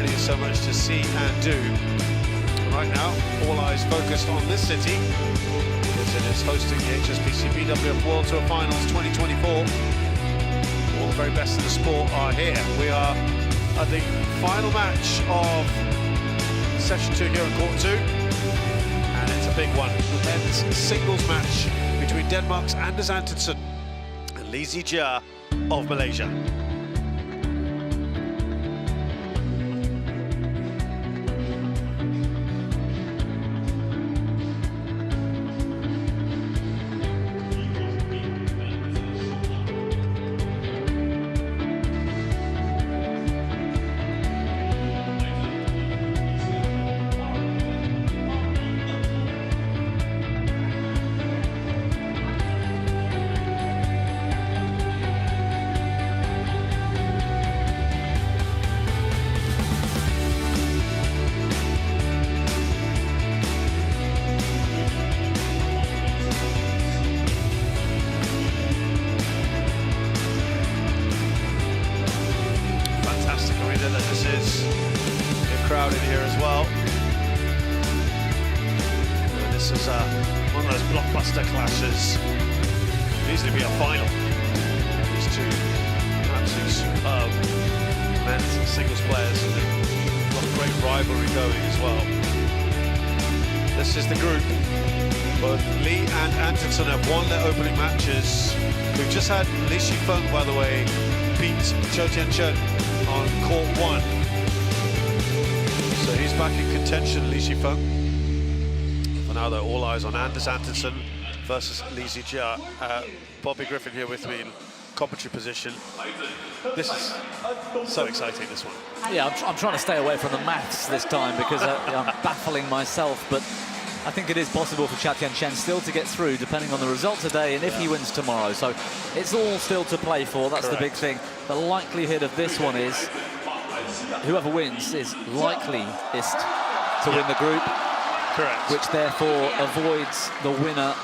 really is so much to see and do. Right now, all eyes focused on this city, as it is hosting the HSBC BWF World Tour Finals 2024. All the very best in the sport are here. We are at the final match of Session 2 here on Court 2. And it's a big one. The men's singles match between Denmark's Anders Antonsen and Zii Jia of Malaysia. Crowded here as well. This is one of those blockbuster clashes. Could easily be a final. These two absolutely superb men's singles players, and they've got a great rivalry going as well. This is the group. Both Lee and Antonsen have won their opening matches. We've just had Li Shifeng, by the way, beat Cho Tian-chen on Court 1. So he's back in contention, Li Shifeng. For now, though, all eyes on Anders Antonsen versus Zii Jia. Bobby Griffin here with me in commentary position. This is so exciting, this one. Yeah, I'm trying to stay away from the maths this time because I'm baffling myself, but I think it is possible for Cho Tian-chen still to get through, depending on the result today and if he wins tomorrow. So it's all still to play for. That's Correct. The big thing. The likelihood of this one is whoever wins is likeliest to win the group. Correct. Which therefore avoids the winner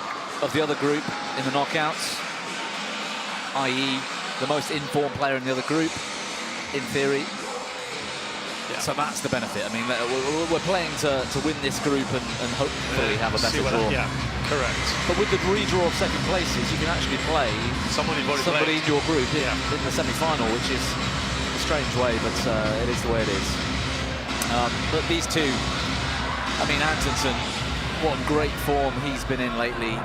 of the other group in the knockouts, i.e. the most informed player in the other group, in theory. Yeah. So that's the benefit. I mean, we're playing to win this group and hopefully have a better draw. Yeah, correct. But with the redraw of second places, you can actually play somebody in your group in the semi-final, which is a strange way, but it is the way it is. But these two, I mean, Antonsen, what great form he's been in lately.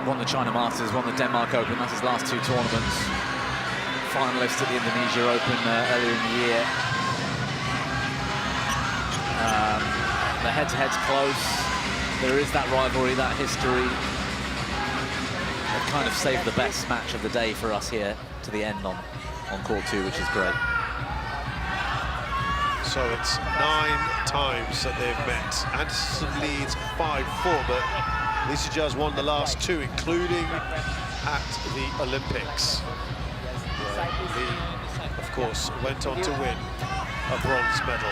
Won the China Masters, won the Denmark Open, that's his last two tournaments. Finalist at the Indonesia Open earlier in the year. The head-to-head's close. There is that rivalry, that history. They've kind of saved the best match of the day for us here to the end on Court 2, which is great. So it's 9 times that they've met. Antonsen leads 5-4, but Zii Jia's won the last 2, including at the Olympics. He, of course, went on to win a bronze medal.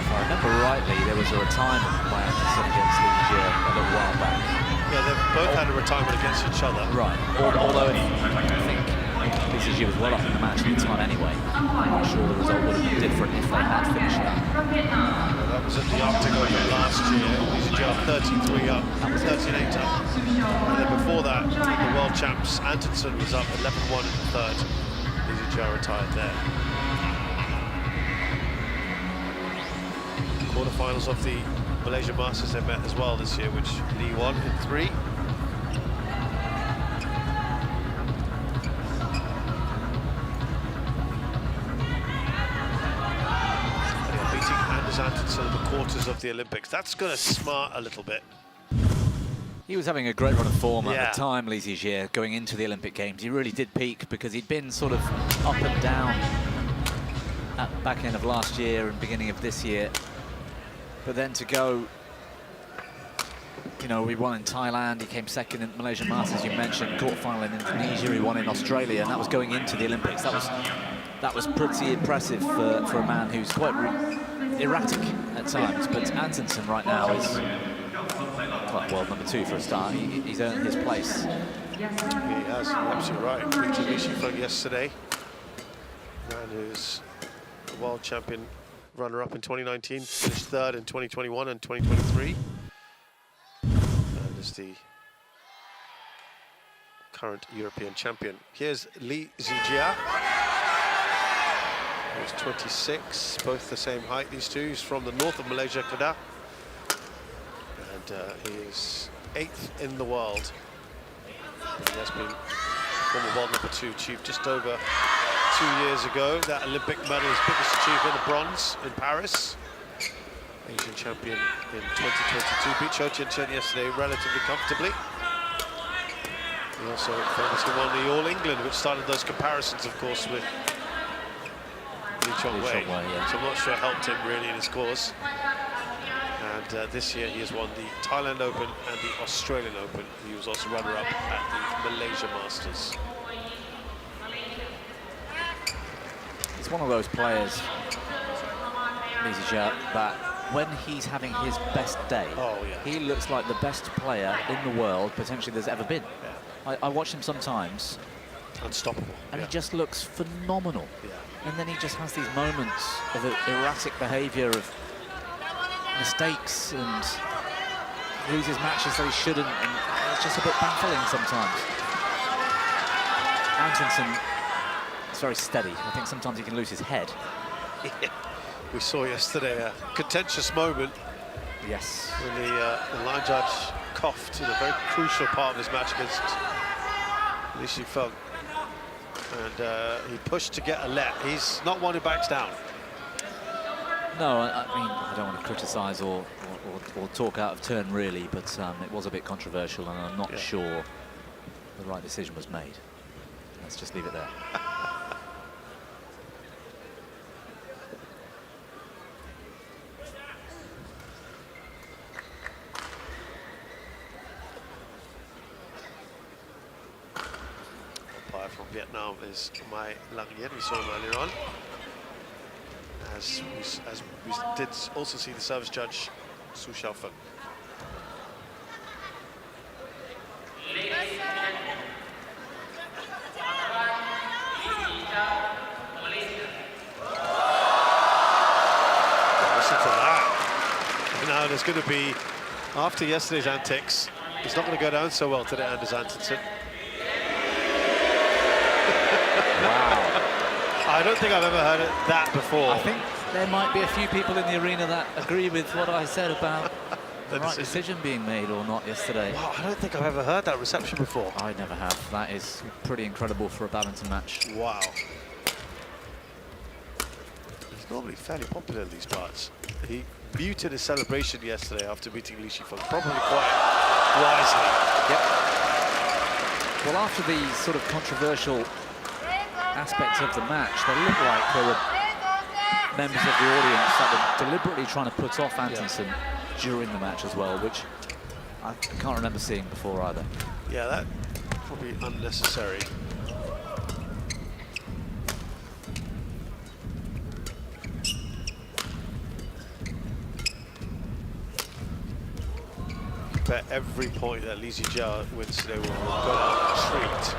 If I remember rightly, there was a retirement by Antonsen against Zii Jia a little while back. Yeah, they've both had a retirement against each other. Right, although I think Zii Jia was well up in the match at the time anyway. I'm not sure the result would have been different if they had finished that. Well, that was at the Arctic Open last year. Zii Jia 33 up, 38 up. And then before that, the world champs, Antonsen was up 11-1 in the third. Zii Jia retired there. Quarterfinals of the Malaysia Masters they met as well this year, which Lee won in 3. Beating Anders Antonsen in the quarters of the Olympics. That's going to smart a little bit. He was having a great run of form at the time, Zii Jia, going into the Olympic Games. He really did peak because he'd been sort of up and down at the back end of last year and beginning of this year. But then to go, you know, we won in Thailand, he came second in Malaysia Masters, you mentioned, quarterfinal in Indonesia, he won in Australia, and that was going into the Olympics. That was pretty impressive for a man who's quite erratic at times. But Antonsen right now is, well, world number 2 for a start. He's earned his place has, you're absolutely right. Beat Li Shifeng yesterday. Man who's a world champion runner-up in 2019, finished third in 2021 and 2023. And is the current European champion. Here's Zii Jia, who's 26, both the same height, these two. He's from the north of Malaysia, Kedah. And he's 8th in the world. And he has been former world number 2, achieved just over 2 years ago. That Olympic medal, his biggest achievement, the bronze in Paris. Asian champion in 2022. Beat Cho Chen yesterday relatively comfortably. He also famously won the All England, which started those comparisons, of course, with Lee Chong Wei. Yeah. So I'm not sure it helped him really in his cause. And this year he has won the Thailand Open and the Australian Open. He was also runner-up at the Malaysia Masters. He's one of those players, Zii Jia, that when he's having his best day, he looks like the best player in the world potentially there's ever been. Yeah. I watch him sometimes. Unstoppable. And he just looks phenomenal. Yeah. And then he just has these moments of erratic behaviour, of mistakes, and loses matches that he shouldn't, and it's just a bit baffling sometimes. Antonsen is very steady. I think sometimes he can lose his head. Yeah. We saw yesterday a contentious moment. Yes. When the line judge coughed in a very crucial part of his match against Li Shifeng. And he pushed to get a let. He's not one who backs down. No, I mean, I don't want to criticise or talk out of turn, really, but it was a bit controversial, and I'm not sure the right decision was made. Let's just leave it there. Umpire from Vietnam is Mai Lang Yen. We saw him earlier on. As we did also see the service judge, Su Xiaofeng. Listen to that. Now there's going to be, after yesterday's antics, it's not going to go down so well today, Anders Antonsen. Wow. I don't think I've ever heard that before. I think there might be a few people in the arena that agree with what I said about the right decision being made or not yesterday. Wow, I don't think I've ever heard that reception before. I never have. That is pretty incredible for a badminton match. Wow. He's normally fairly popular in these parts. He muted his celebration yesterday after beating Li Shifeng, probably quite wisely. Yep. Well, after the sort of controversial aspects of the match, they looked like there were members of the audience that were deliberately trying to put off Antonsen during the match as well, which I can't remember seeing before either. Yeah, that probably unnecessary. Bet every point that Zii Jia wins today will go down a treat.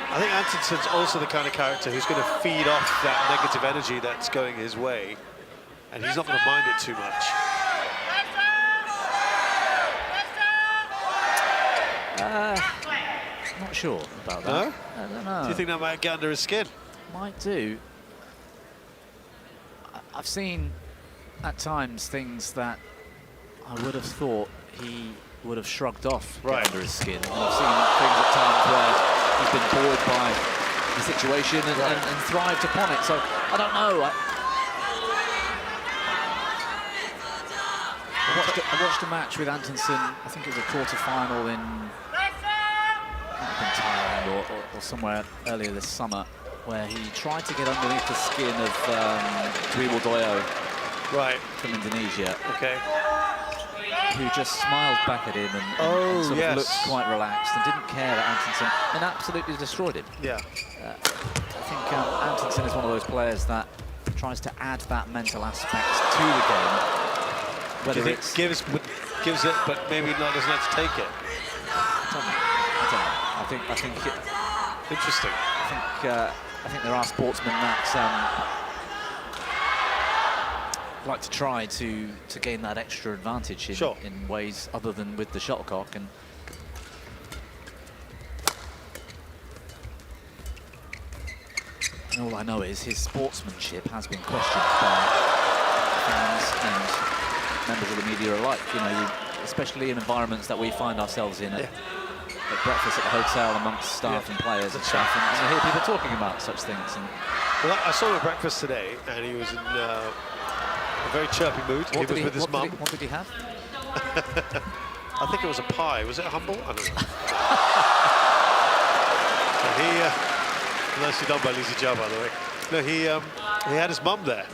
I think Antonsen's also the kind of character who's going to feed off that negative energy that's going his way, and he's not going to mind it too much. Not sure about that. No? I don't know. Do you think that might get under his skin? Might do. I've seen at times things that I would have thought he would have shrugged off under his skin. And I've seen things at times where he's been bored by the situation and thrived upon it. So I don't know. I watched a match with Antonsen. I think it was a quarter-final in Thailand or somewhere earlier this summer, where he tried to get underneath the skin of Dwi Doyo from Indonesia. Okay. Who just smiled back at him and sort of looked quite relaxed and didn't care that Antonsen, and absolutely destroyed him. Yeah. I think Antonsen is one of those players that tries to add that mental aspect to the game. Whether it gives gives it, but maybe not doesn't have to take it. I don't know. I think Interesting. I think there are sportsmen that like to try to gain that extra advantage in ways other than with the shuttlecock. And all I know is his sportsmanship has been questioned by fans and members of the media alike. You know, especially in environments that we find ourselves in at breakfast at the hotel amongst staff and players and stuff, and you hear people talking about such things. And well, I saw him at breakfast today, and he was in a very chirpy mood. He was with his mum. What did he have? I think it was a pie. Was it humble? I don't know. So nicely done by Zii Jia, by the way. No, he had his mum there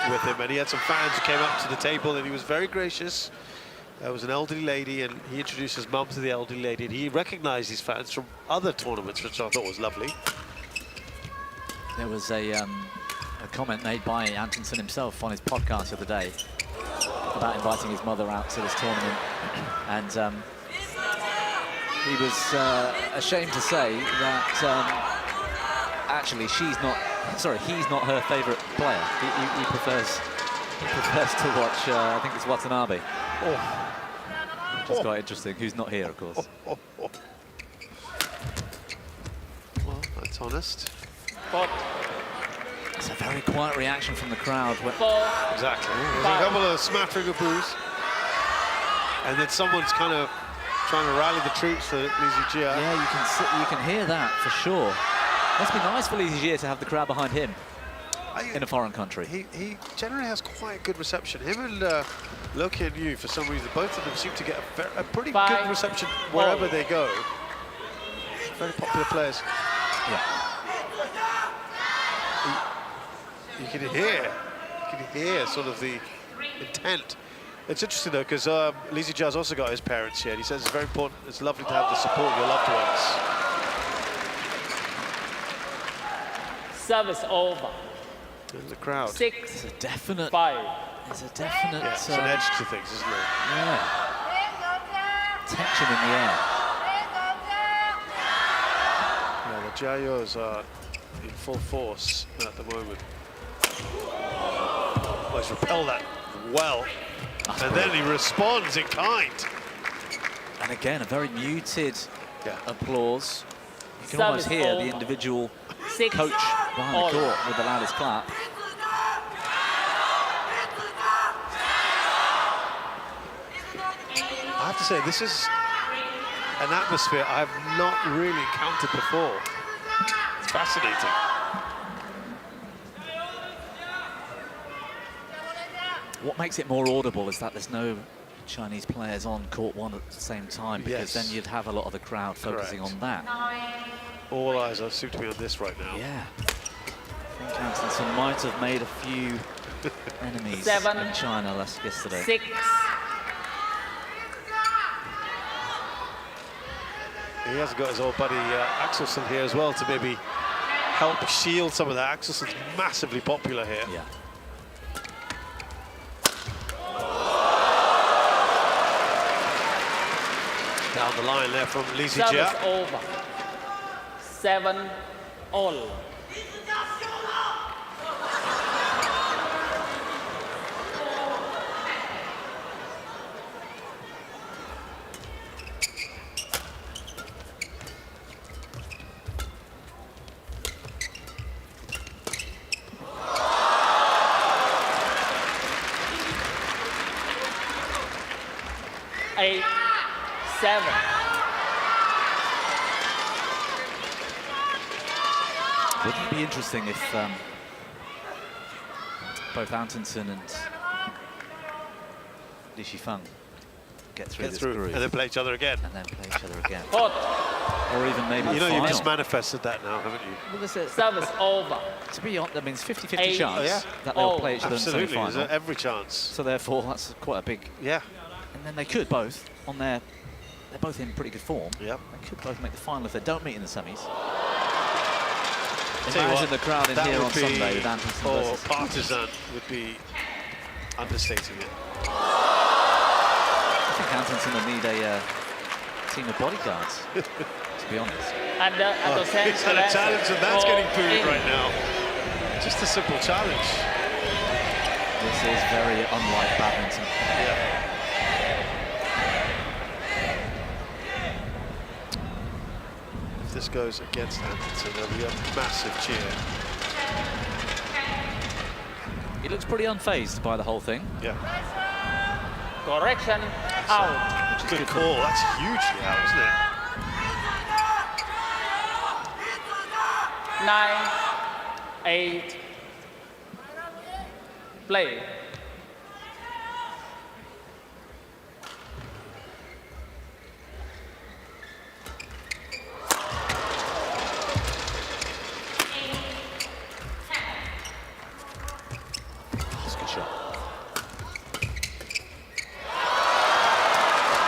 with him, and he had some fans who came up to the table, and he was very gracious. There was an elderly lady, and he introduced his mum to the elderly lady, and he recognized his fans from other tournaments, which I thought was lovely. There was a comment made by Antonsen himself on his podcast the other day about inviting his mother out to this tournament, and he was ashamed to say that actually he's not her favourite player. He prefers to watch, I think it's Watanabe. Which is quite interesting. Who's not here, of course. Well, that's honest. It's a very quiet reaction from the crowd. Exactly. There's a couple of smattering of boos, and then someone's kind of trying to rally the troops for Zii Jia. Yeah, you can hear that for sure. Must be nice for Zii Jia to have the crowd behind him in a foreign country. He generally has quite a good reception. Him and Loki and Yu, for some reason, both of them seem to get a pretty good reception wherever they go. Very popular players. Yeah. You can hear sort of the intent. It's interesting though, because Zii Jia's also got his parents here, and he says it's very important. It's lovely to have the support of your loved ones. Service over. There's a crowd. 6. It's a definite. 5. It's a definite. Yeah, it's an edge to things, isn't it? Yeah. Tension in the air. Yeah, the Jiayos are in full force at the moment. Well, he's repelled that well. That's and brilliant. then he responds in kind. And again, a very muted applause. You can Service almost hear over. the individual 6. coach behind the court with the loudest clap. I have to say, this is an atmosphere I have not really encountered before. It's fascinating. What makes it more audible is that there's no Chinese players on court one at the same time, because then you'd have a lot of the crowd focusing on that. All eyes seem to be on this right now. Yeah. I think Antonsen might have made a few enemies 7. in China yesterday. 6. He has got his old buddy Antonsen here as well to maybe help shield some of that. Antonsen's massively popular here. Yeah. Down the line there from Zii Service Jia. over. 7 all. Eight, 7. Wouldn't it be interesting if both Antonsen and Li Shifeng get through this groove and then play each other again. and then play each other again? 4. Or even maybe You know, the you've final. just manifested that now, haven't you? Well, there's a- Service over. to be honest, that means 50-50 Eight. chance Oh, yeah. that they'll Oh, play each other in the Absolutely, there's semi-final. every chance. So therefore, that's quite a big. Yeah, And then they could both on their. They're both in pretty good form. yep. They could both make the final if they don't meet in the semis. Tell you Imagine what, the crowd in that here would on be, Sunday with Antonsen for versus. Partizan would be understating it. think Antonsen will need a team of bodyguards, to be honest. And Antonsen He's had a challenge and that's getting booed in. right now. Just a simple challenge. This is very unlike badminton. Yeah. If this goes against Antonsen, there'll be a massive cheer. He looks pretty unfazed by the whole thing. Yeah. Correction, out. Good call. That's hugely out, isn't it? 9, 8, play. That's a good shot.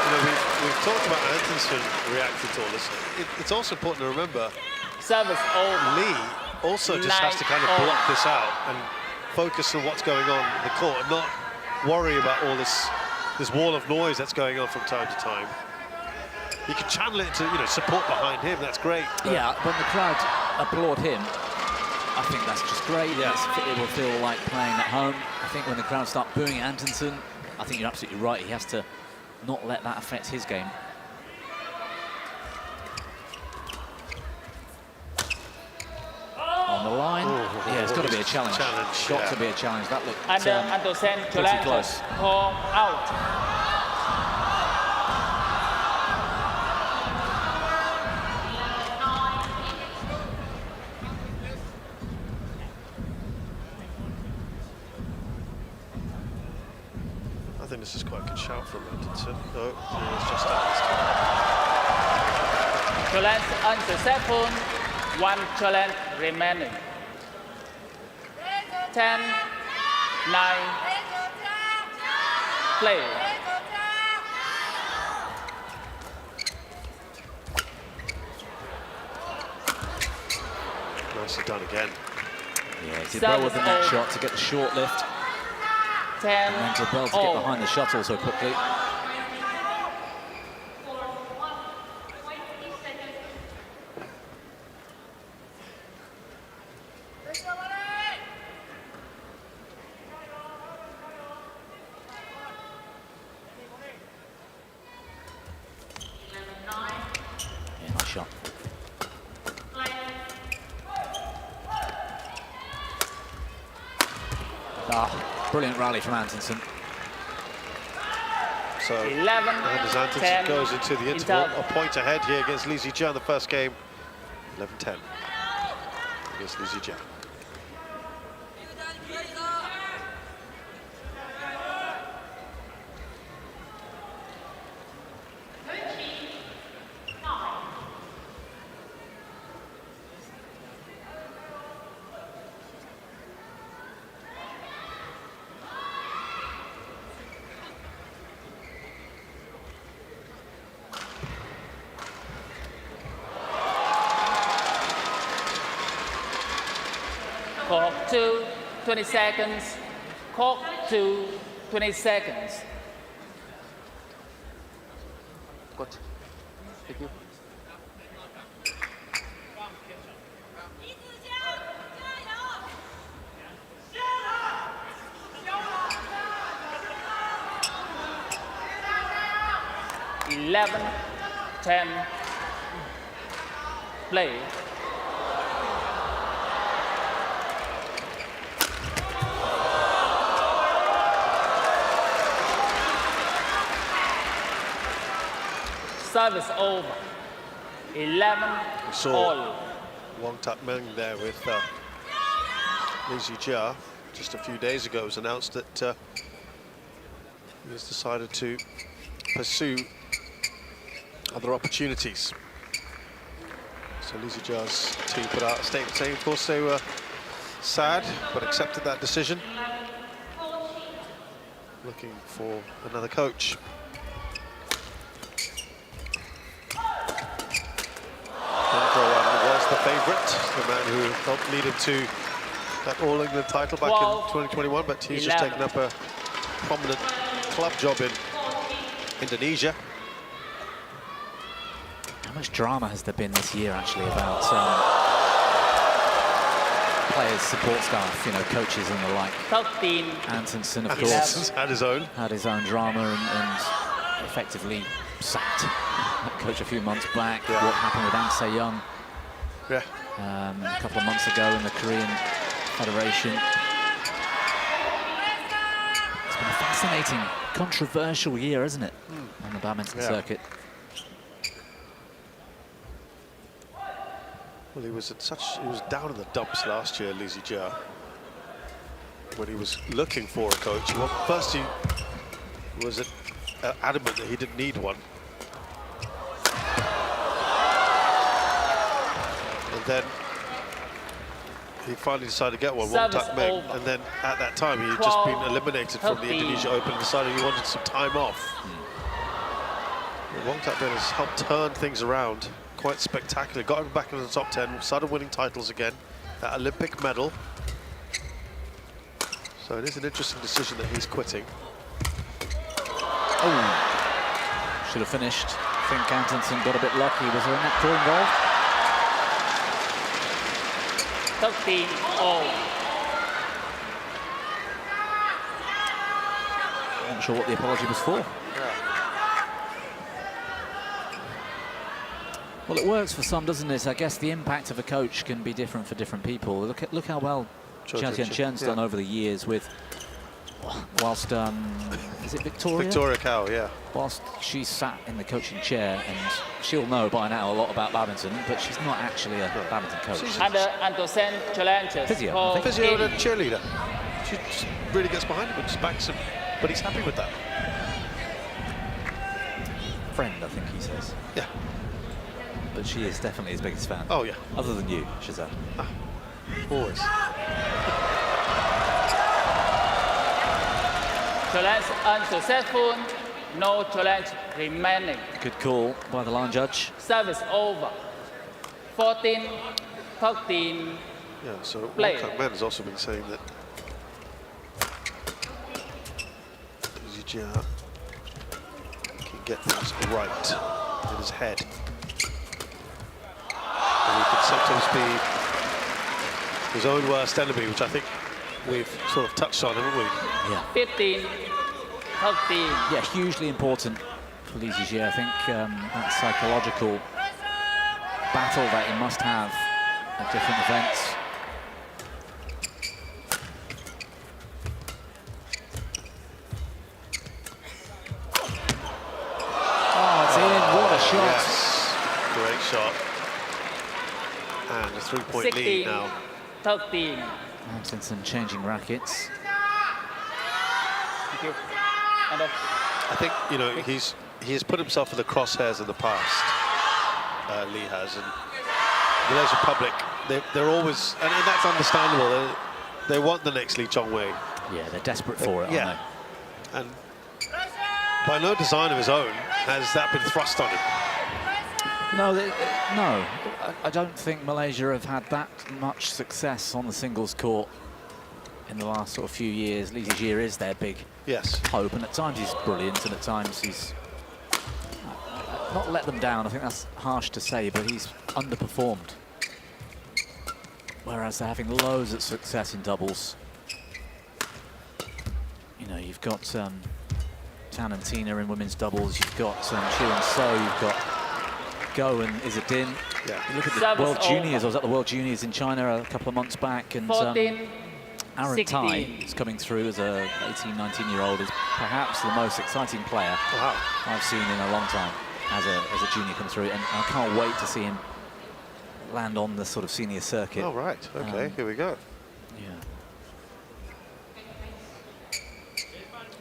You know, we've talked about Antonsen reacting to all this. It's also important to remember Service over. Lee also just has to kind of block this out and focus on what's going on in the court and not worry about all this wall of noise that's going on from time to time. You can channel it to, you know, support behind him. That's great. Yeah, when the crowd applaud him, I think that's just great. Yeah. It will feel like playing at home. I think when the crowd start booing Antonsen, I think you're absolutely right. He has to not let that affect his game. On the line. Yeah, it's got to be a challenge. Got to be a challenge. That looked And Antonsen pretty challenge. close. Call out. I think this is quite a good shout from Antonsen. No, it's just out this time. Challenge unsuccessful. 1 challenge remaining. 10, 9, play. Nicely done again. Yeah, he did well with the net shot to get the short lift. 10, And then to well to get behind the shuttle so quickly. Yeah, nice shot. Brilliant rally from Antonsen. So, 11, Anders Antonsen 10, goes into the interval. interval. A point ahead here against Zii Jia in the first game. 11-10 against Zii Jia. Cork 2, 20 seconds. Cork 2, 20 seconds. Good. Thank you. Eleven, 10, play. Service over. 11 We saw all. Wong Tak Meng there with Zii Jia. Just a few days ago it was announced that he has decided to pursue other opportunities. So Zii Jia's team put out a statement saying, of course, they were sad, but accepted that decision. Looking for another coach. Was the favourite, the man who helped lead him to that All England title back in 2021, but he's just taken up a prominent club job in Indonesia. How much drama has there been this year, actually, about players, support staff, you know, coaches and the like. 13. Antonsen, of course, Had his own drama and effectively sacked that coach a few months back. Yeah. What happened with An Se-young Yeah. a couple of months ago in the Korean Federation. It's been a fascinating, controversial year, isn't it, on the badminton circuit? Well, he was down in the dumps last year, Zii Jia, when he was looking for a coach. Well, first he was adamant that he didn't need one. And then he finally decided to get one, Wong Tak Meng. And then at that time, he had just been eliminated from the Indonesia Open and decided he wanted some time off. Wong Tak Meng has helped turn things around quite spectacular. Got him back into the top 10, started winning titles again, that Olympic medal. So it is an interesting decision that he's quitting. Oh, should have finished. I think Antonsen got a bit lucky. Was there a net pull involved? 13 all. I'm not sure what the apology was for. Well, it works for some, doesn't it? I guess the impact of a coach can be different for different people. Look how well Jia Chen's done over the years with, whilst is it Victoria? Victoria Cow, yeah. Whilst she's sat in the coaching chair, and she'll know by now a lot about badminton, but she's not actually a badminton coach. And Antonsen challenges. Physio, I think. Physio and a cheerleader. She just really gets behind him and just backs him, but he's happy with that. Friend, I think he says. Yeah. But she is definitely his biggest fan. Oh, yeah. Other than you, Shazam. Always. Challenge unsuccessful. No challenge remaining. Good call by the line judge. Service over. 14, 13. Yeah, so Play. Wong Tak Meng has also been saying that Zii Jia can get things right in his head. And he can sometimes be his own worst enemy, which I think we've sort of touched on, haven't we? Yeah. 15, 13. Yeah, hugely important for Zii Jia. I think that psychological battle that he must have at different events. Oh, it's in. What a shot. Yes. Great shot. And a 3-point 16, lead now. 13. Antonsen changing rackets. Thank you. And I think, you know, he has put himself in the crosshairs in the past, Lee has, and the Malaysian public, they're always, and that's understandable, they want the next Lee Chong-wei. Yeah, they're desperate for it, aren't they? And by no design of his own has that been thrust on him. No, no. I don't think Malaysia have had that much success on the singles court in the last sort of few years. Zii Jia is their big hope, and at times he's brilliant, and at times he's not let them down. I think that's harsh to say, but he's underperformed. Whereas they're having loads of success in doubles. You know, you've got Tan and Tina in women's doubles. You've got Chu and So. You've got Go and Izzadin. Yeah. You look at the World Juniors. I was at the World Juniors in China a couple of months back, and 14, Aaron 16. Tai is coming through as a 18, 19-year-old, is perhaps the most exciting player I've seen in a long time as a junior come through, and I can't wait to see him land on the sort of senior circuit. Oh, right. Okay, here we go. Yeah.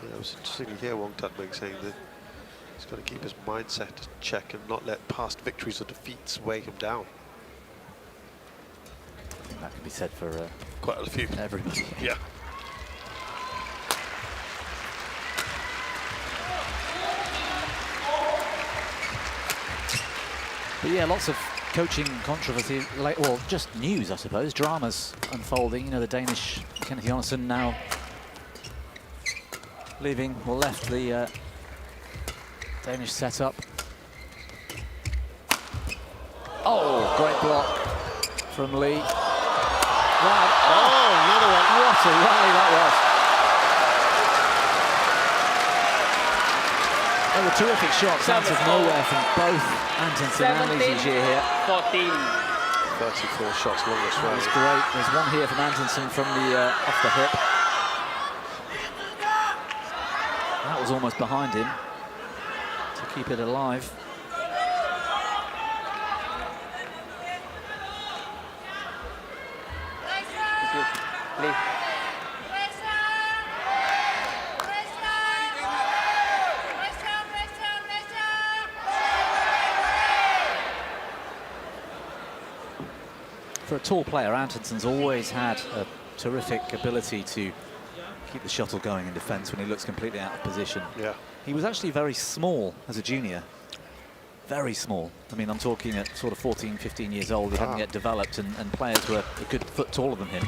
Yeah, it was interesting to hear Wong Tak Meng saying that he's got to keep his mindset in check and not let past victories or defeats weigh him down. I think that can be said for quite a few. Everybody. Yeah. But yeah, lots of coaching controversy, well, just news, I suppose, dramas unfolding. You know, the Danish Kenneth Jonassen now leaving, or left the Danish setup. Oh, great block from Lee. Wow. Oh, another one. What a rally that was. There were terrific shots out of nowhere from both Antonsen and Zii Jia here. 14. 34 shots longest That was rally. great. There's one here from Antonsen from the off the hip. That was almost behind him to keep it alive. Please. For a tall player, Antonsen's always had a terrific ability to keep the shuttle going in defence when he looks completely out of position. Yeah. He was actually very small as a junior. Very small. I mean, I'm talking at sort of 14, 15 years old. He hadn't yet developed, and players were a good foot taller than him.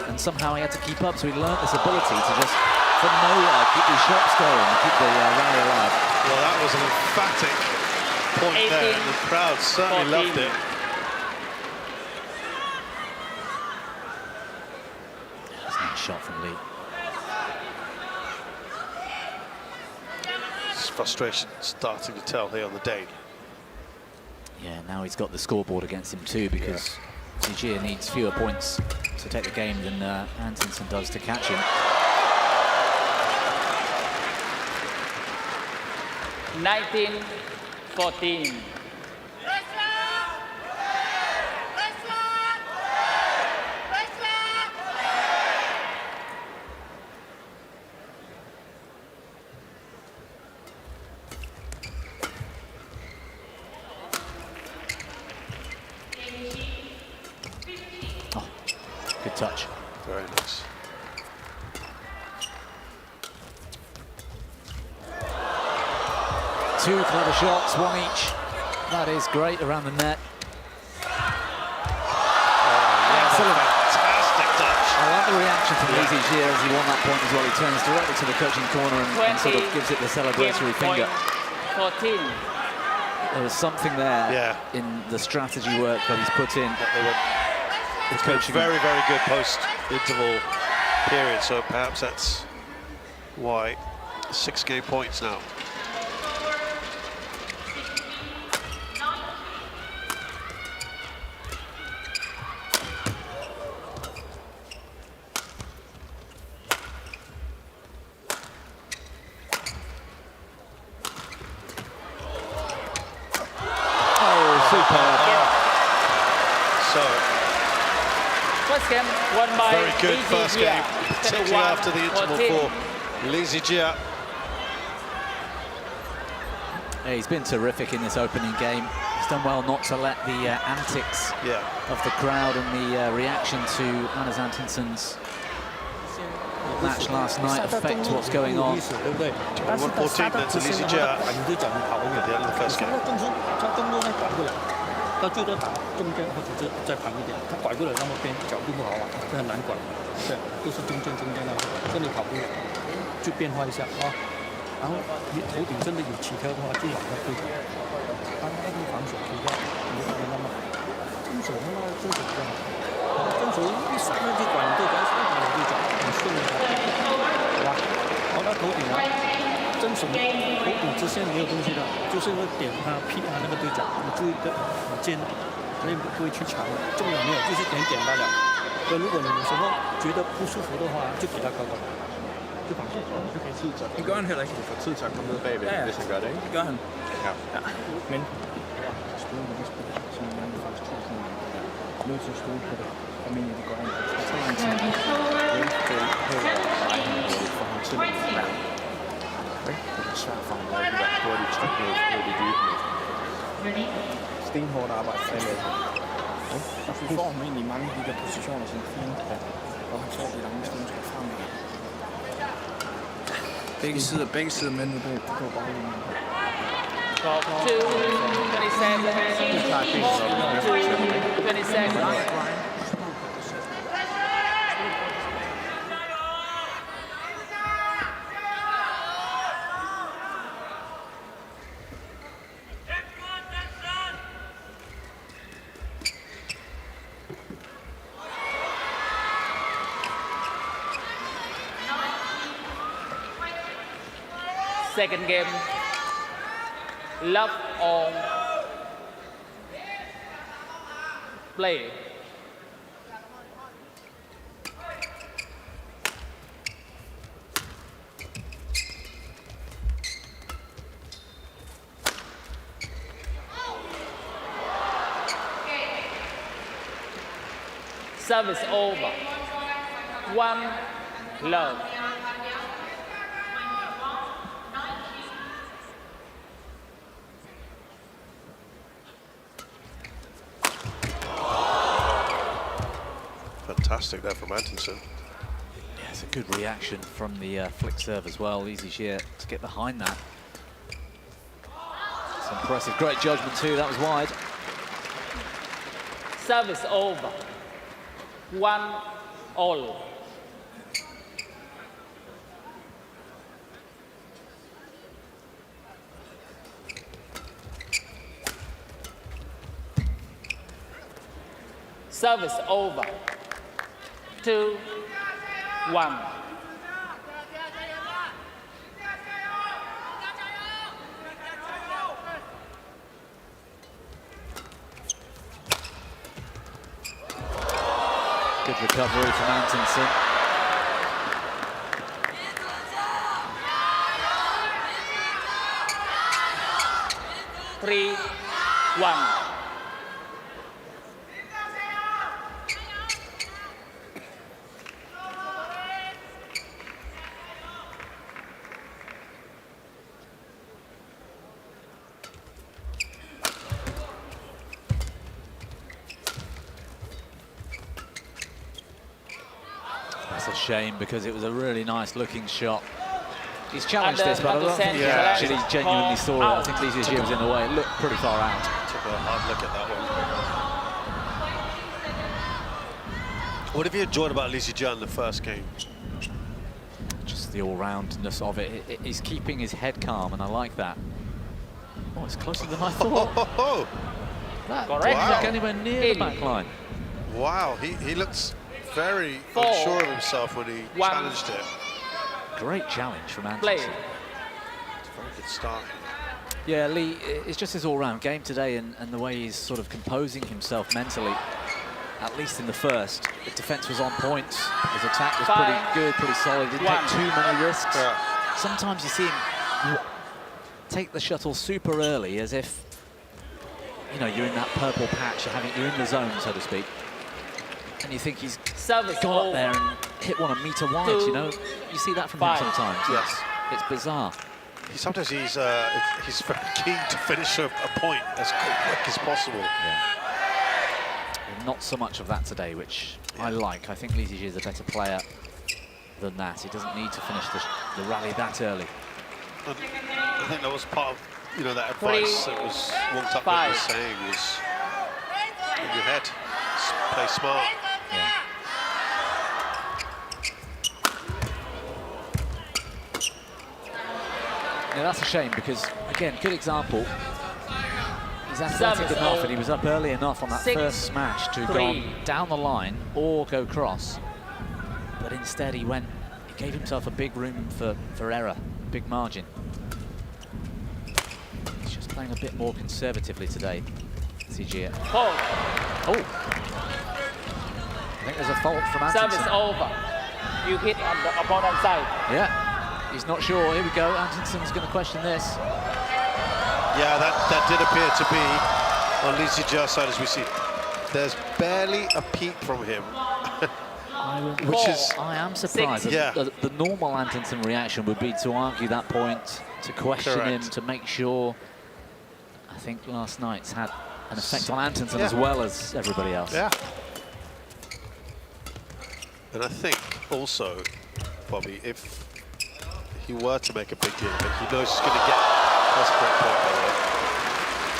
And somehow he had to keep up, so he learnt this ability to just, from nowhere, keep these shots going and keep the rally alive. Well, that was an emphatic point there, and the crowd certainly 14. loved it. That's a nice shot from Lee. His frustration starting to tell here on the Dane. Yeah, now he's got the scoreboard against him too, because Zii Jia needs fewer points to take the game than Antonsen does to catch him. 19-14. Oh, good touch. Very nice. Two clever shots, one each. That is great around the net. Excellent. Fantastic touch. I like the reaction from Zii Jia as he won that point as well. He turns directly to the coaching corner and sort of gives it the celebratory finger. 14. There was something there in the strategy work that he's put in. It's been a very, very good post-interval period, so perhaps that's why 6 game points now. First game won by Very good Zii first Jia. game, particularly after the interval 14. for Zii Jia. Yeah, he's been terrific in this opening game. He's done well not to let the antics of the crowd and the reaction to Anders Antonsen's match last night affect what's going on. 114 then to Zii Jia at the end of the first game. 到最多打中间或者是再旁一点，他拐过来那么边角度不好啊，这很难拐。对，都是中间那个，这里跑不了，就变化一下啊。然后你头顶真的有起跳的话，就往那对角。他那个防守起跳，你就别那么正手他妈正手比较好，正手一上来就拐你对角，上拐你对角，很顺的，好吧？然后他头顶啊。 真手头顶直线没有东西的，就是会点他劈他那个对角，你注意的很尖，所以不会去抢，重点没有，就是点罢了。所以如果你有时候觉得不舒服的话，就给他搞搞，就绑住，就可以刺着。你gør han heller ikke. Du får tid til at komme ned bagved, hvis han gør det, ikke? Det gør han. Ja. Men nødt til at stole på det. Jeg mener, det gør han. Det er svært for ham at lave de der hurtige tryk ned de dybe med. Stenhårdt arbejde fremad. Og så får han egentlig mange af de der positioner som fint, og han får de lange stenskridt fremad. Begge sider med nu bag, det går bare ind. 27. Second game. Love on. Play. Service over. 1-love. Fantastic there from Antonsen. Yeah, it's a good reaction from the flick serve as well. Zii Jia to get behind that. It's impressive. Great judgment too. That was wide. Service over. 1-all. Service over. 2-1. Good recovery from Antonsen. Three, 1. That's a shame because it was a really nice looking shot. He's challenged this, but I don't think he Yeah. actually genuinely saw it. I think Zii Jia was in the way. It looked pretty far out. Took a hard look at that one. What have you enjoyed about Zii Jia in the first game? Just the all-roundness of it. He's keeping his head calm, and I like that. Oh, it's closer than I thought. That Correct. didn't look Wow. anywhere near the back line. Wow, he looks very 4, unsure of himself when he 1. challenged it. Great challenge from Play. Antonsen. It's a very good start. Yeah, Lee, it's just his all-round game today and the way he's sort of composing himself mentally, at least in the first. The defence was on point. His attack was pretty 5, good, pretty solid. Didn't 1. take too many risks. Yeah. Sometimes you see him take the shuttle super early as if, you know, you're in that purple patch, you're in the zone, so to speak. And you think he's Service got up over. there and hit one a metre wide, 2, you know? You see that from 5. him sometimes. Yes. It's bizarre. Sometimes he's very keen to finish a point as quick as possible. Yeah. Not so much of that today, which I like. I think Zii Jia is a better player than that. He doesn't need to finish the rally that early. And I think that was part of, you know, that advice 3, that was walked up 5. with was saying was in your head, play smart. Yeah. Yeah, that's a shame because, again, good example. He's athletic Service enough over. and he was up early enough on that 6, first smash to 3. go down the line or go cross. But instead he gave himself a big room for error, big margin. He's just playing a bit more conservatively today, Zii Jia. 4. Oh! I think there's a fault from Service Antonsen. over. You hit on the opponent side. Yeah, he's not sure. Here we go. Antonsen's going to question this. Yeah, that did appear to be on Zii Jia's side, as we see. There's barely a peep from him, which is... I am surprised. 6. Yeah. The normal Antonsen reaction would be to argue that point, to question him, Correct. to make sure. I think last night's had an effect on Antonsen Yeah. as well as everybody else. Yeah. And I think also, Bobby, if he were to make a big deal, but he knows he's going to get, that's a great point, by the way.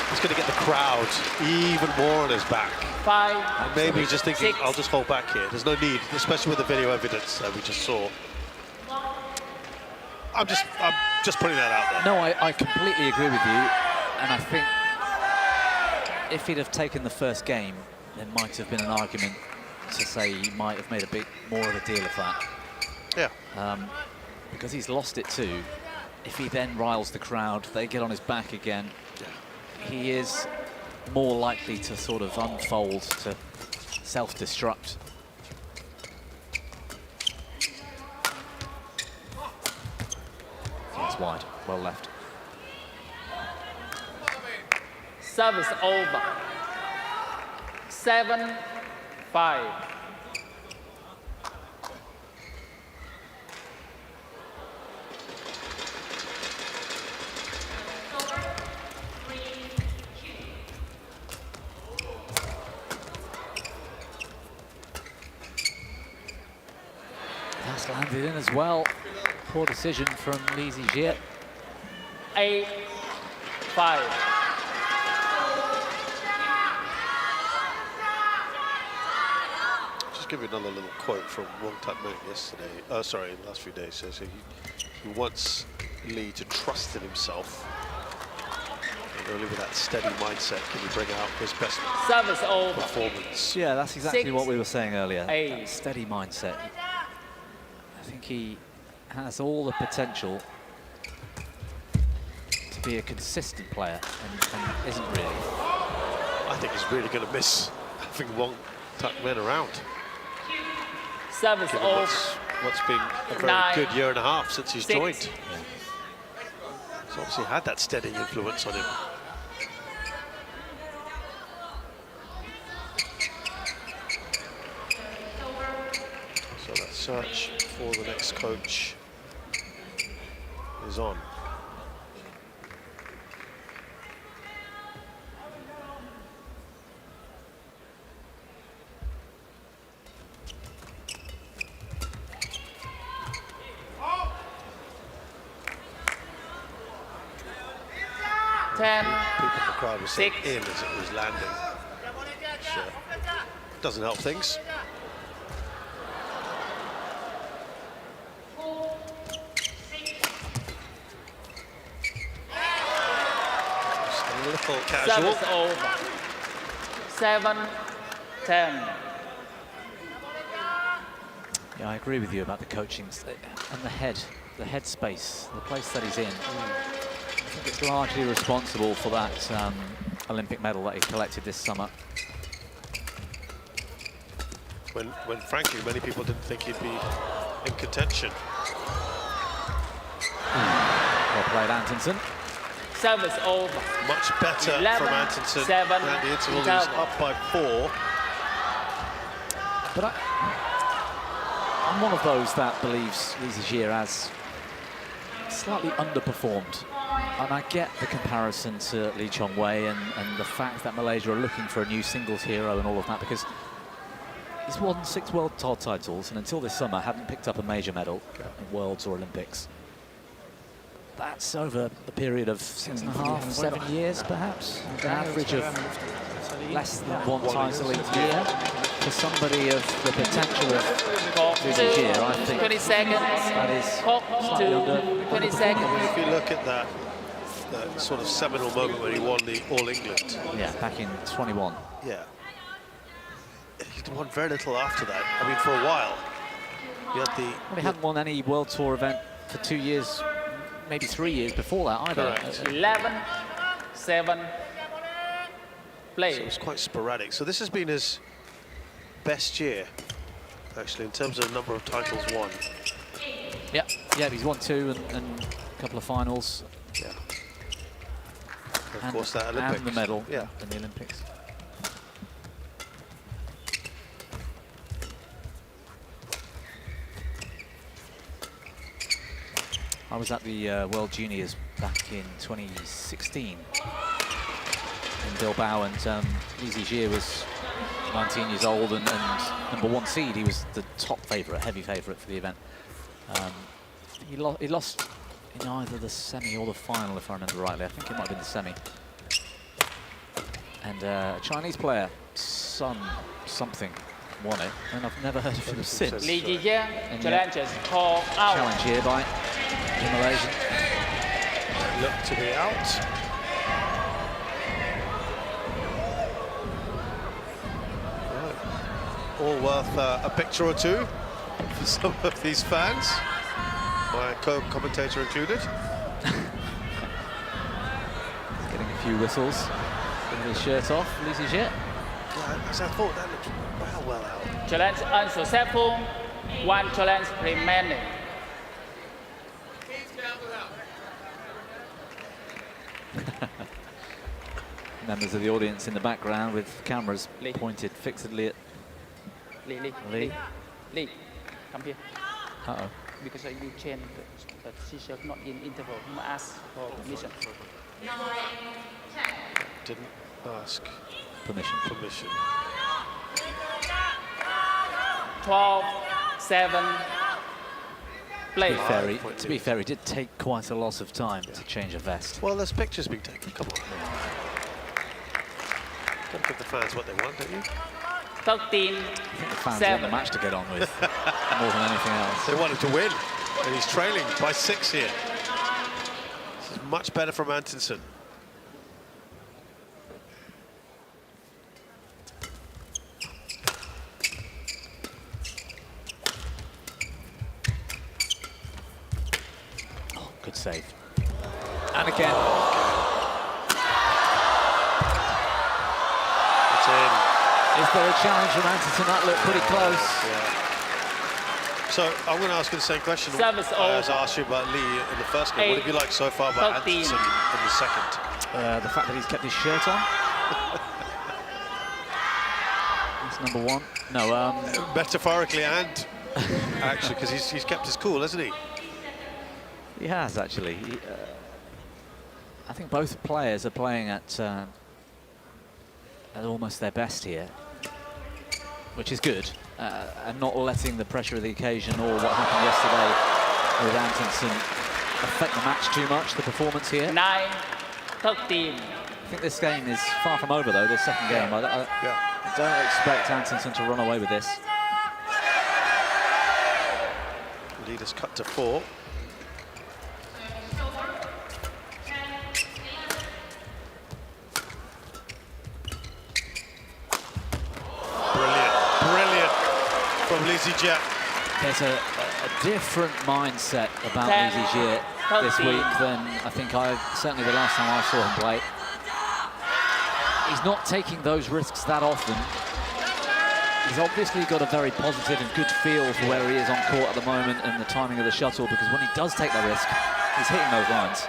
He's going to get the crowd even more on his back. 5. And maybe he's just thinking, 6. I'll just hold back here. There's no need, especially with the video evidence that we just saw. I'm just putting that out there. No, I completely agree with you, and I think if he'd have taken the first game, there might have been an argument to say he might have made a bit more of a deal of that. Yeah. Because he's lost it too. if he then riles the crowd, they get on his back again, he is more likely to sort of unfold, to self-destruct. It's wide, well left. Service over. 7-5. That's landed in as well. Poor decision from Zii Jia. 8-5. Just give you another little quote from Wong Tak-man yesterday. Sorry, in the last few days. So he wants Lee to trust in himself. And only with that steady mindset can he bring out his best Service over. performance. Yeah, that's exactly 6, what we were saying earlier. 8. That steady mindset. I think he has all the potential to be a consistent player and isn't really. I think he's really going to miss having Wong Tak-man around. Service Given over. what's been a very 9, good year and a half since he's 6. joined. He's obviously had that steady influence on him. So that search for the next coach is on. People in the crowd were saying 6. in as it was landing. Which, doesn't help things. Just a little casual. Service over. 7-10. Yeah, I agree with you about the coaching and the head space, the place that he's in. I think it's largely responsible for that Olympic medal that he collected this summer. When frankly, many people didn't think he'd be in contention. Well played, Antonsen. Service over. Much better 11, from Antonsen 7, at the interval. He was up by 4. But I'm one of those that believes Zii Jia has slightly underperformed. And I get the comparison to Lee Chong-wei and the fact that Malaysia are looking for a new singles hero and all of that, because he's won 6 world tour titles and until this summer hadn't picked up a major medal in Worlds or Olympics. That's over a period of 6.5, 7 years perhaps, an average of less than 1 title a year. For somebody of the potential of Zii Jia, I think 20 seconds. that is Clock slightly to 20 seconds. If you look at that sort of seminal moment when he won the All England. Yeah, back in 21. Yeah. He won very little after that. I mean, for a while. He had the... Well, he hadn't won any World Tour event for 2 years, maybe 3 years before that either. Correct. 11-7. Play. So it was quite sporadic. So this has been his best year, actually, in terms of number of titles won. Yeah, he's won 2 and a couple of finals. Yeah. And of course, that Olympics. And the medal in the Olympics. I was at the World Juniors back in 2016 in Bilbao, and Zii Jia was 19 years old and #1 seed. He was the top favourite, heavy favourite for the event. He lost in either the semi or the final, if I remember rightly. I think it might have been the semi. And a Chinese player, Sun something, won it, and I've never heard of him since. Zii Jia And challenges call out. Challenge here by the Malaysian. Look to be out. Right. All worth a picture or two for some of these fans, my co-commentator included. few whistles. With his shirt off, Zii Jia. Yeah, as I thought, that looked well out. Challenge unsuccessful. 1 challenge remaining. Members of the audience in the background with cameras pointed fixedly at Lee. Lee, come here. Uh-oh. Because you change the t-shirt not in interval. You must ask for permission. Didn't ask Permission. 12, 7, play. To be fair, he did take quite a lot of time to change a vest. Well, there's pictures being taken. Come on. Gotta give the fans what they want, don't you? 13, I think the fans 7. want the match to get on with more than anything else. They want him to win, and he's trailing by 6 here. This is much better from Antonsen. Oh, good save. And again. It's in. Is there a challenge from Antonsen? That looked pretty close. Yeah. So I'm going to ask you the same question Service as I asked you about Lee in the first game. What have you liked so far about 13. Antonsen in the second? The fact that he's kept his shirt on. That's number 1. No, Metaphorically and actually, because he's kept his cool, hasn't he? he has actually. I think both players are playing at almost their best here, which is good, and not letting the pressure of the occasion or what happened yesterday with Antonsen affect the match too much, the performance here. 9, 13. I think this game is far from over, though, this second game. I don't expect Antonsen to run away with this. Leaders cut to 4. Brilliant from Zii Jia. There's a different mindset about Zii Jia this week than I think certainly the last time I saw him play. He's not taking those risks that often. He's obviously got a very positive and good feel for where he is on court at the moment and the timing of the shuttle, because when he does take the risk, he's hitting those lines.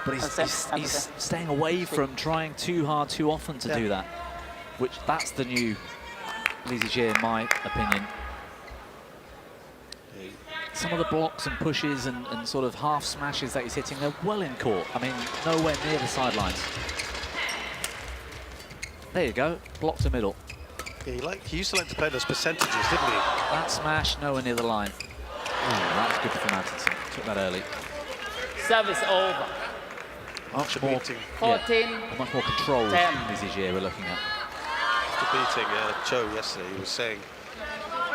But he's staying away from trying too hard too often to do that, which that's the new Zii Jia in my opinion. Some of the blocks and pushes and sort of half smashes that he's hitting, they're well in court. I mean, nowhere near the sidelines. There you go, block to middle. Yeah, he used to like to play those percentages, didn't he? That smash, nowhere near the line. That's good from Antonsen. Took that early. Service over. Much more, 14, much more control from Zii Jia we're looking at. After beating Cho yesterday, he was saying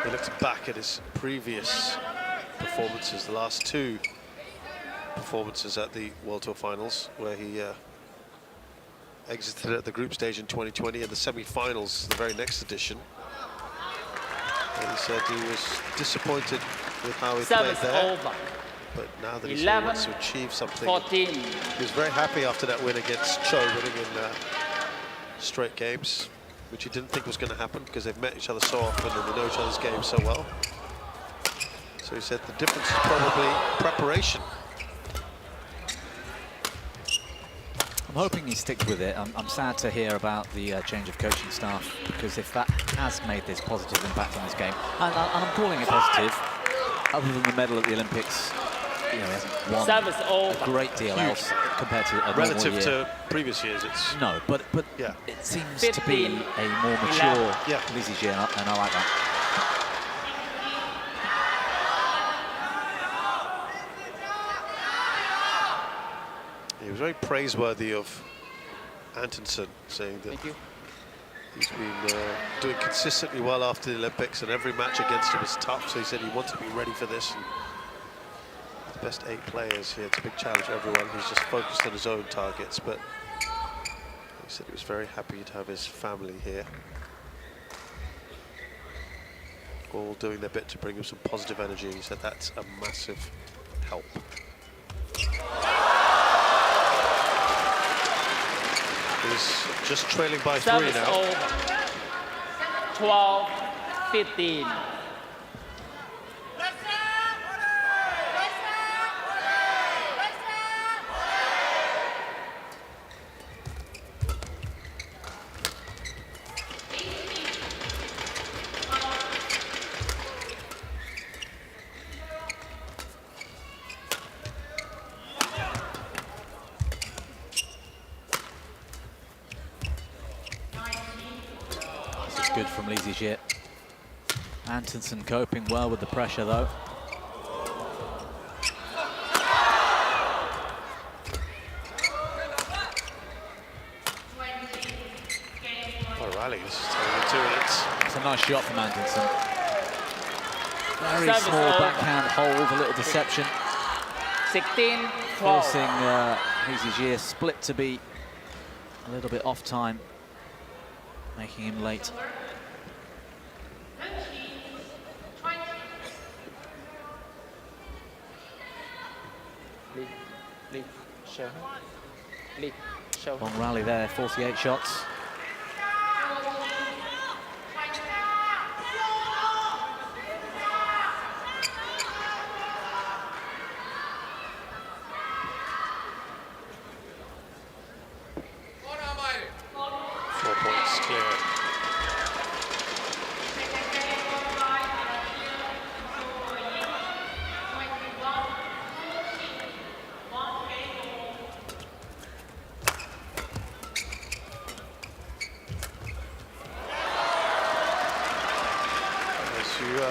he looked back at his previous performances, the last 2 performances at the World Tour Finals, where he exited at the group stage in 2020 and the semi-finals, the very next edition. And he said he was disappointed with how he played there. Over. But now that 11, he wants to achieve something, 14. he was very happy after that win against Cho, winning in straight games, which he didn't think was going to happen because they've met each other so often and they know each other's games so well. So he said the difference is probably preparation. I'm hoping he sticks with it. I'm sad to hear about the change of coaching staff, because if that has made this positive impact on his game, and I'm calling it positive, other than the medal at the Olympics, you know, he hasn't won a great deal else compared to a relative year. to previous years. It's no, but yeah, it seems to be a more mature Zii Jia, and I like that. He was very praiseworthy of Antonsen, saying that he's been doing consistently well after the Olympics, and every match against him is tough. So he said he wants to be ready for this. And the best 8 players here, it's a big challenge for everyone. He's just focused on his own targets, but he said he was very happy to have his family here, all doing their bit to bring him some positive energy. And he said that's a massive help. He's just trailing by 3 Service now. over. 12-15. This is good from Zii Jia. Antonsen coping well with the pressure, though. What a rally, this is turning into it. It's a nice shot from Antonsen. Very Service small over. backhand hold, a little deception. 16-12. Forcing Zii Jia split to be a little bit off time, making him late. Lead, show. Lead, show. Long rally there, 48 shots.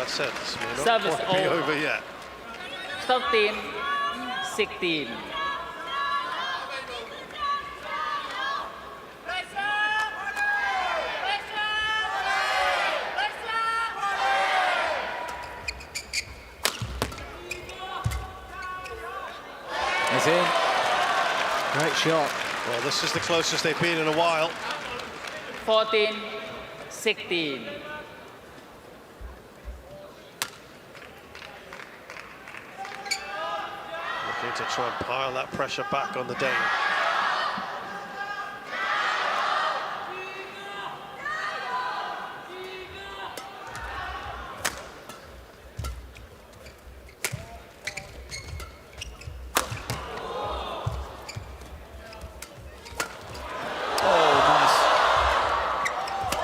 Said this may not Service quite be over. over yet. 13-16. It's in. Great shot. Well, this is the closest they've been in a while. 14-16. Looking to try and pile that pressure back on the Dane.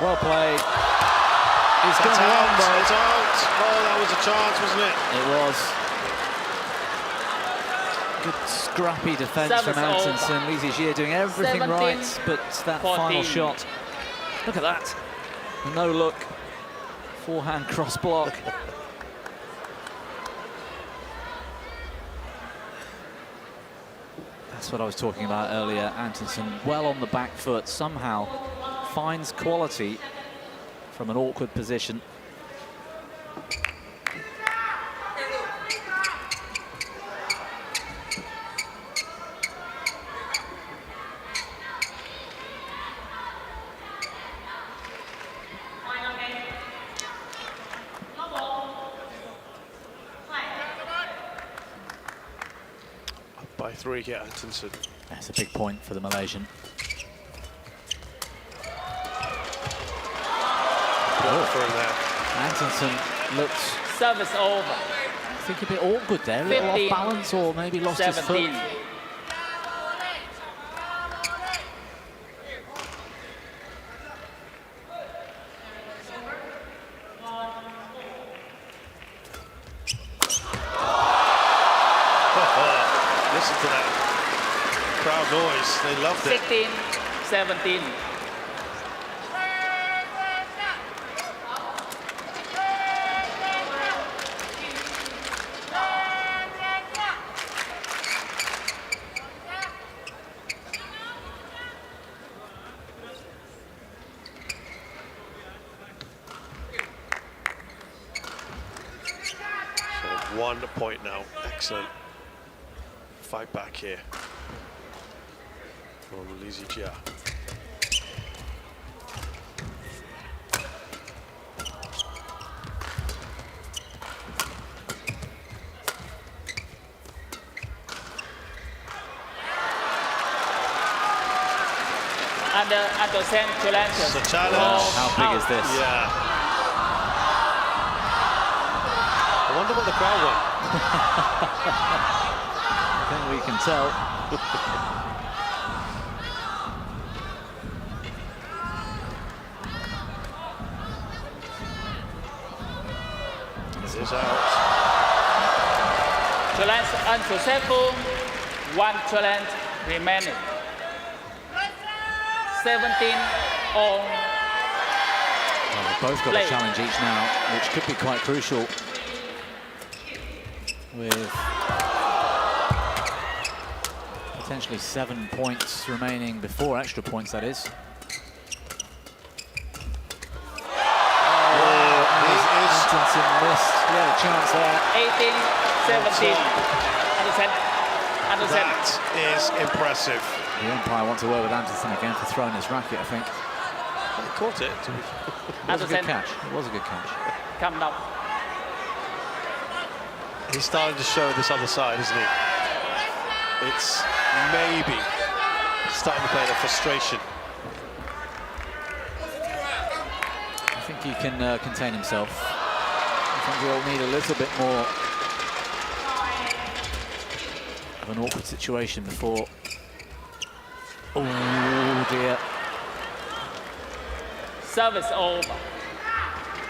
Well played. He's It's gone out, long, though. it's out. Oh, that was a chance, wasn't it? It was. Good scrappy defence from Service Antonsen. Zii Jia doing everything 17, right, but that final 14. shot. Look at that. No look. Forehand cross block. That's what I was talking about earlier. Antonsen well on the back foot, somehow finds quality from an awkward position. Up by 3 here, Antonsen. That's a big point for the Malaysian. For him there. Antonsen looks, Service over. I think, a bit awkward there, a little off 15, balance, or maybe lost his 17. foot. Listen to that crowd noise. They loved it. 16-17. So 1 point now. Excellent fight back here from Zii Jia. under Antonsen challenge. It's a challenge. How big is this? Yeah. I wonder what the crowd want. I think we can tell. This is out. Challenge unsuccessful. One challenge remaining. 17 all. Well, they've both got a challenge each now, which could be quite crucial. With potentially 7 points remaining before extra points, that is. Antonsen missed. Yeah, a chance there. 18-17. Antonsen. That is impressive. The umpire wants to work with Antonsen again for throwing his racket, I think. He caught it. It was a good catch. It was a good catch. Come down. He's starting to show this other side, isn't he? It's maybe starting to play the frustration. I think he can contain himself. I think we'll need a little bit more of an awkward situation before. Oh dear. Service over.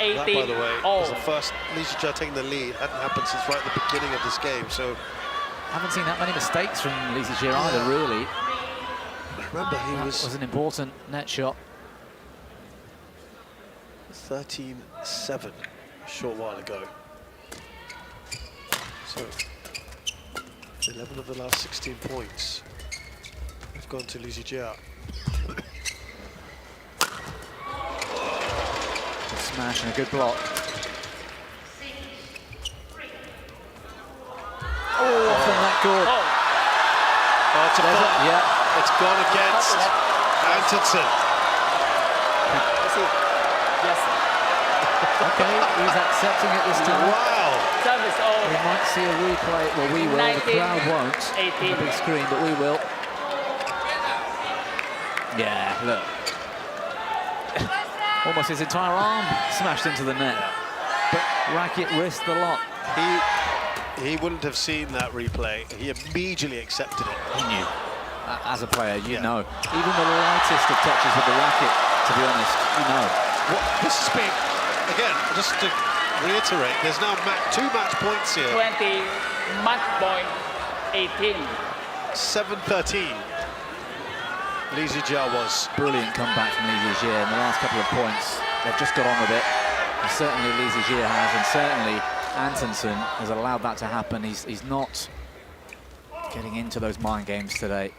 18 That, by the way, all. was the first Zii Jia taking the lead. Hadn't happened since right at the beginning of this game. So Haven't seen that many mistakes from Zii Jia either, really. remember, he That was was an important net shot. 13-7 a short while ago. So 11 of the last 16 points have gone to Zii Jia. Good smash and a good block. Oh, off the net court. Oh, Oh, it's a There's fault. yeah. It's gone against Antonsen. yes. Okay, he's accepting it this time. Wow. Service We over. might see a replay. Well, we will. The 19, crowd won't. 18. On the big screen, but we will. Yeah, look. Almost his entire arm smashed into the net. But racket, wrist, the lot. He wouldn't have seen that replay. He immediately accepted it. He knew. As a player, you Yeah. know. Even the lightest of touches with the racket, to be honest, you know. This has been, again, just to reiterate, there's now two match points here. 20 match point 18. 7-13. Zii Jia was. Brilliant comeback from Zii Jia in the last couple of points. They've just got on with it. And certainly Zii Jia has, and certainly Antonsen has allowed that to happen. He's not getting into those mind games today.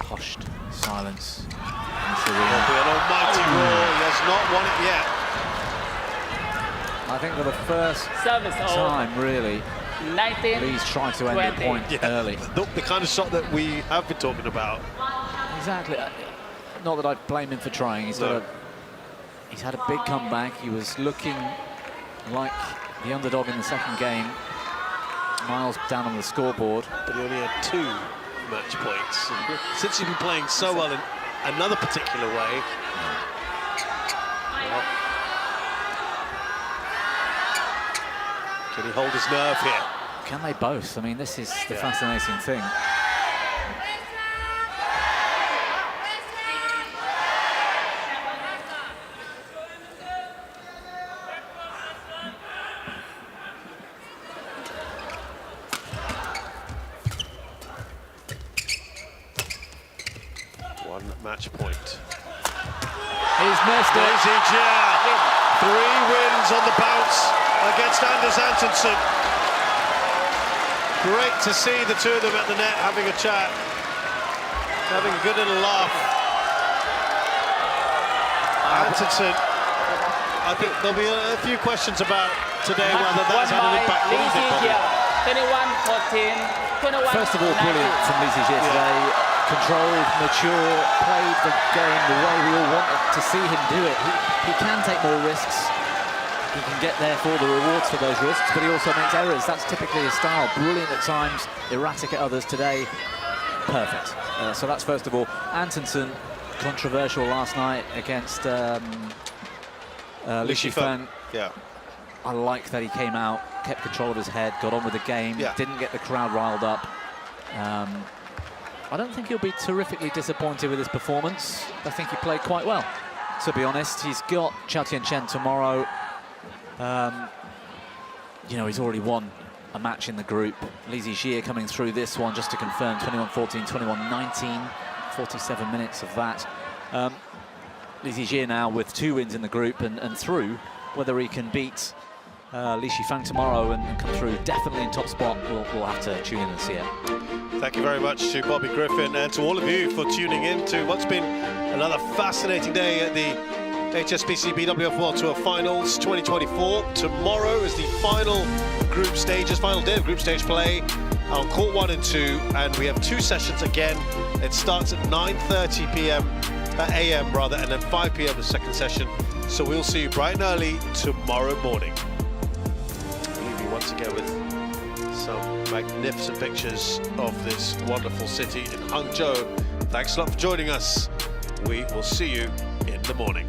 Hushed silence. There'll be an almighty roar. He has not won it yet. I think for the first Service over. time, really, 19. Lee's tried to end the 20. point early. The kind of shot that we have been talking about. Exactly. Not that I'd blame him for trying. He's had a big comeback. He was looking like the underdog in the second game. Miles down on the scoreboard. But he only had 2 match points. And since he's been playing so well in another particular way. Well, can he hold his nerve here? Can they both? I mean, this is the fascinating thing. One match point. He's missed it. Zii Jia, 3 wins on the bounce against Anders Antonsen. Great to see the two of them at the net having a chat, having a good little laugh. Antonsen, I think there'll be a few questions about today whether that's had an impact on Zii him. Jia. 21-14. 21. First of all, brilliant from Zii Jia today. Controlled, mature, played the game the way we all want to see him do it. He can take more risks. He can get there for the rewards for those risks, but he also makes errors. That's typically his style. Brilliant at times, erratic at others. Today, perfect. So that's first of all. Antonsen, controversial last night against Li Shifeng. Yeah. I like that he came out, kept control of his head, got on with the game, didn't get the crowd riled up. I don't think he'll be terrifically disappointed with his performance. I think he played quite well, to be honest. He's got Chao Tianchen tomorrow. You know, he's already won a match in the group. Zii Jia coming through this one, just to confirm, 21-14, 21-19, 47 minutes of that. Zii Jia now with 2 wins in the group and through. Whether he can beat Li Shifeng tomorrow and come through definitely in top spot, we'll have to tune in and see it. Thank you very much to Bobby Griffin and to all of you for tuning in to what's been another fascinating day at the HSBC BWF World Tour Finals 2024. Tomorrow is the final group stages, final day of group stage play on court 1 and 2, and we have 2 sessions again. It starts at 9:30 p.m. a.m. rather, and then 5 p.m. the second session. So we'll see you bright and early tomorrow morning. I'll leave you once again with some magnificent pictures of this wonderful city in Hangzhou. Thanks a lot for joining us. We will see you in the morning.